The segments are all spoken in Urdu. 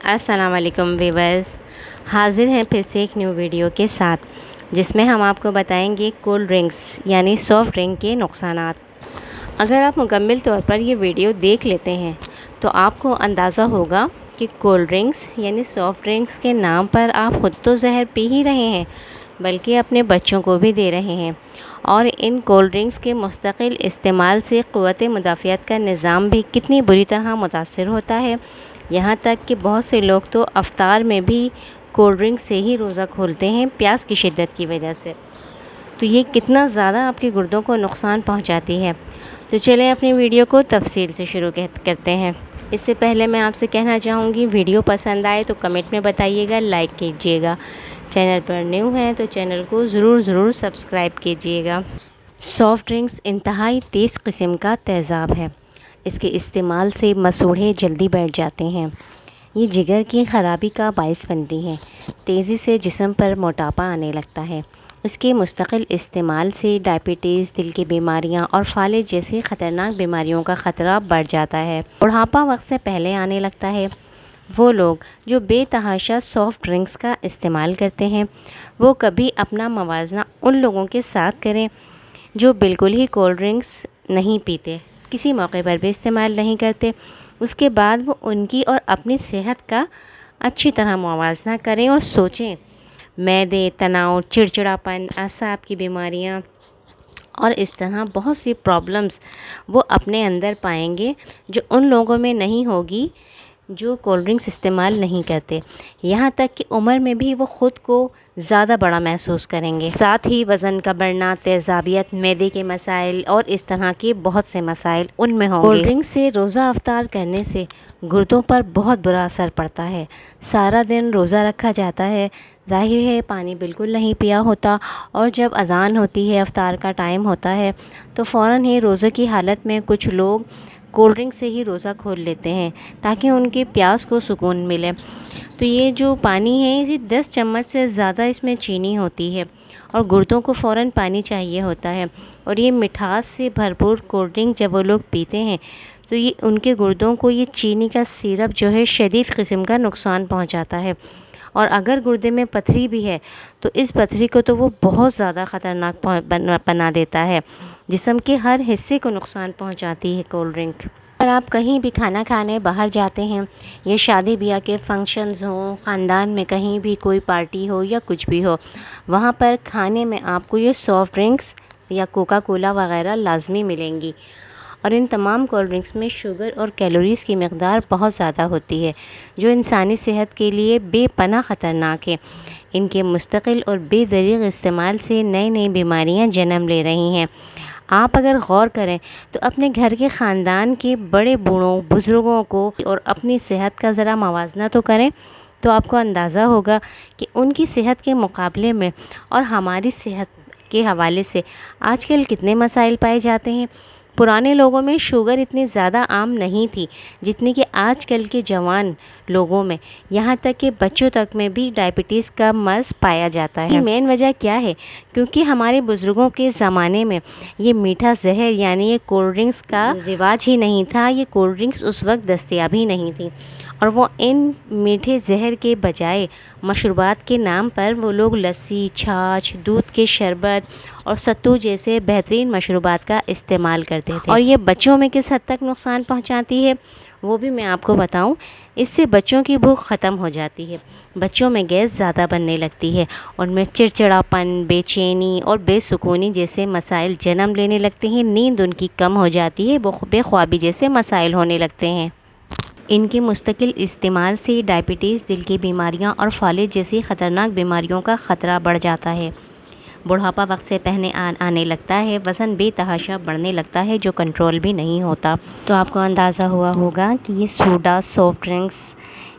السلام علیکم ویورز، حاضر ہیں پھر سے ایک نیو ویڈیو کے ساتھ جس میں ہم آپ کو بتائیں گے کولڈ ڈرنکس یعنی سافٹ ڈرنک کے نقصانات۔ اگر آپ مکمل طور پر یہ ویڈیو دیکھ لیتے ہیں تو آپ کو اندازہ ہوگا کہ کولڈ ڈرنکس یعنی سافٹ ڈرنکس کے نام پر آپ خود تو زہر پی ہی رہے ہیں بلکہ اپنے بچوں کو بھی دے رہے ہیں، اور ان کولڈ ڈرنکس کے مستقل استعمال سے قوت مدافعت کا نظام بھی کتنی بری طرح متاثر ہوتا ہے، یہاں تک کہ بہت سے لوگ تو افطار میں بھی کولڈ ڈرنک سے ہی روزہ کھولتے ہیں پیاس کی شدت کی وجہ سے۔ تو یہ کتنا زیادہ آپ کے گردوں کو نقصان پہنچاتی ہے۔ تو چلیں اپنی ویڈیو کو تفصیل سے شروع کرتے ہیں۔ اس سے پہلے میں آپ سے کہنا چاہوں گی ویڈیو پسند آئے تو کمنٹ میں بتائیے گا، لائک کیجیے گا، چینل پر نیو ہیں تو چینل کو ضرور سبسکرائب کیجیے گا۔ سافٹ ڈرنکس انتہائی تیز قسم کا تیزاب ہے۔ اس کے استعمال سے مسوڑھے جلدی بیٹھ جاتے ہیں۔ یہ جگر کی خرابی کا باعث بنتی ہیں۔ تیزی سے جسم پر موٹاپا آنے لگتا ہے۔ اس کے مستقل استعمال سے ڈائبٹیز، دل کی بیماریاں اور فالج جیسی خطرناک بیماریوں کا خطرہ بڑھ جاتا ہے۔ بڑھاپا وقت سے پہلے آنے لگتا ہے۔ وہ لوگ جو بے تحاشا سافٹ ڈرنکس کا استعمال کرتے ہیں وہ کبھی اپنا موازنہ ان لوگوں کے ساتھ کریں جو بالکل ہی کولڈ ڈرنکس نہیں پیتے، کسی موقع پر بھی استعمال نہیں کرتے۔ اس کے بعد وہ ان کی اور اپنی صحت کا اچھی طرح موازنہ کریں اور سوچیں۔ معدے، تناؤ، چڑچڑاپن، اعصاب کی بیماریاں اور اس طرح بہت سی پرابلمز وہ اپنے اندر پائیں گے جو ان لوگوں میں نہیں ہوگی جو کولڈ ڈرنکس استعمال نہیں کرتے۔ یہاں تک کہ عمر میں بھی وہ خود کو زیادہ بڑا محسوس کریں گے۔ ساتھ ہی وزن کا بڑھنا، تیزابیت، معدے کے مسائل اور اس طرح کے بہت سے مسائل ان میں ہوں گے۔ کولڈ ڈرنک سے روزہ افطار کرنے سے گردوں پر بہت برا اثر پڑتا ہے۔ سارا دن روزہ رکھا جاتا ہے، ظاہر ہے پانی بالکل نہیں پیا ہوتا، اور جب اذان ہوتی ہے، افطار کا ٹائم ہوتا ہے تو فوراً ہی روزے کی حالت میں کچھ لوگ کولڈ ڈرنک سے ہی روزہ کھول لیتے ہیں تاکہ ان کی پیاس کو سکون ملے۔ تو یہ جو پانی ہے اسی 10 چمچ سے زیادہ اس میں چینی ہوتی ہے، اور گردوں کو فوراً پانی چاہیے ہوتا ہے، اور یہ مٹھاس سے بھرپور کولڈ ڈرنک جب وہ لوگ پیتے ہیں تو یہ ان کے گردوں کو یہ چینی کا سیرپ جو ہے شدید قسم کا نقصان پہنچاتا ہے، اور اگر گردے میں پتھری بھی ہے تو اس پتھری کو تو وہ بہت زیادہ خطرناک بنا دیتا ہے۔ جسم کے ہر حصے کو نقصان پہنچاتی ہے کولڈ ڈرنک۔ اگر آپ کہیں بھی کھانا کھانے باہر جاتے ہیں، یا شادی بیاہ کے فنکشنز ہوں، خاندان میں کہیں بھی کوئی پارٹی ہو یا کچھ بھی ہو، وہاں پر کھانے میں آپ کو یہ سافٹ ڈرنکس یا کوکا کولا وغیرہ لازمی ملیں گی، اور ان تمام کولڈ ڈرنکس میں شوگر اور کیلوریز کی مقدار بہت زیادہ ہوتی ہے جو انسانی صحت کے لیے بے پناہ خطرناک ہے۔ ان کے مستقل اور بے دریغ استعمال سے نئی بیماریاں جنم لے رہی ہیں۔ آپ اگر غور کریں تو اپنے گھر کے خاندان کے بڑے بوڑھوں بزرگوں کو اور اپنی صحت کا ذرا موازنہ تو کریں، تو آپ کو اندازہ ہوگا کہ ان کی صحت کے مقابلے میں اور ہماری صحت کے حوالے سے آج کل کتنے مسائل پائے جاتے ہیں۔ پرانے لوگوں میں شوگر اتنی زیادہ عام نہیں تھی جتنی کہ آج کل کے جوان لوگوں میں، یہاں تک کہ بچوں تک میں بھی ڈائبٹیز کا مرض پایا جاتا ہے۔ مین وجہ کیا ہے؟ کیونکہ ہمارے بزرگوں کے زمانے میں یہ میٹھا زہر یعنی یہ کولڈ ڈرنکس کا رواج ہی نہیں تھا، یہ کولڈ ڈرنکس اس وقت دستیاب ہی نہیں تھی، اور وہ ان میٹھے زہر کے بجائے مشروبات کے نام پر وہ لوگ لسی، چھاچھ، دودھ کے شربت اور ستو جیسے بہترین مشروبات کا استعمال کرتے تھے۔ اور یہ بچوں میں کس حد تک نقصان پہنچاتی ہے وہ بھی میں آپ کو بتاؤں۔ اس سے بچوں کی بھوک ختم ہو جاتی ہے، بچوں میں گیس زیادہ بننے لگتی ہے، ان میں چڑچڑاپن، بے چینی اور بے سکونی جیسے مسائل جنم لینے لگتے ہیں، نیند ان کی کم ہو جاتی ہے، بے خوابی جیسے مسائل ہونے لگتے ہیں۔ ان کے مستقل استعمال سے ڈائبٹیز، دل کی بیماریاں اور فالج جیسی خطرناک بیماریوں کا خطرہ بڑھ جاتا ہے۔ بڑھاپا وقت سے پہلے آنے لگتا ہے، وزن بے تحاشا بڑھنے لگتا ہے جو کنٹرول بھی نہیں ہوتا۔ تو آپ کو اندازہ ہوا ہوگا کہ یہ سوڈا، سافٹ ڈرنکس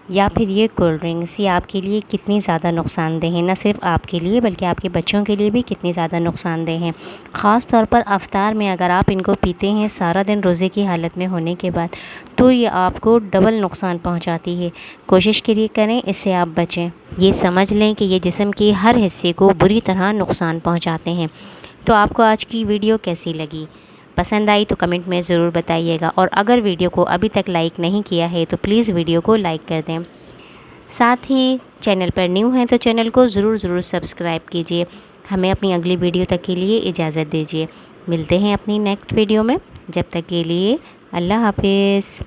یا پھر یہ کولڈ ڈرنکس یہ آپ کے لیے کتنی زیادہ نقصان دہ ہیں، نہ صرف آپ کے لیے بلکہ آپ کے بچوں کے لیے بھی کتنی زیادہ نقصان دہ ہیں۔ خاص طور پر افطار میں اگر آپ ان کو پیتے ہیں سارا دن روزے کی حالت میں ہونے کے بعد تو یہ آپ کو ڈبل نقصان پہنچاتی ہے۔ کوشش کریں اس سے آپ بچیں۔ یہ سمجھ لیں کہ یہ جسم کے ہر حصے کو بری طرح نقصان پہنچاتے ہیں۔ تو آپ کو آج کی ویڈیو کیسی لگی؟ پسند آئی تو کمنٹ میں بتائیے گا، اور اگر ویڈیو کو ابھی تک لائک نہیں کیا ہے تو پلیز ویڈیو کو لائک کر دیں۔ ساتھ ہی چینل پر نیو ہیں تو چینل کو ضرور سبسکرائب کیجیے۔ ہمیں اپنی اگلی ویڈیو تک کے لیے اجازت دیجیے۔ ملتے ہیں اپنی نیکسٹ ویڈیو میں، جب تک کے لیے اللہ حافظ۔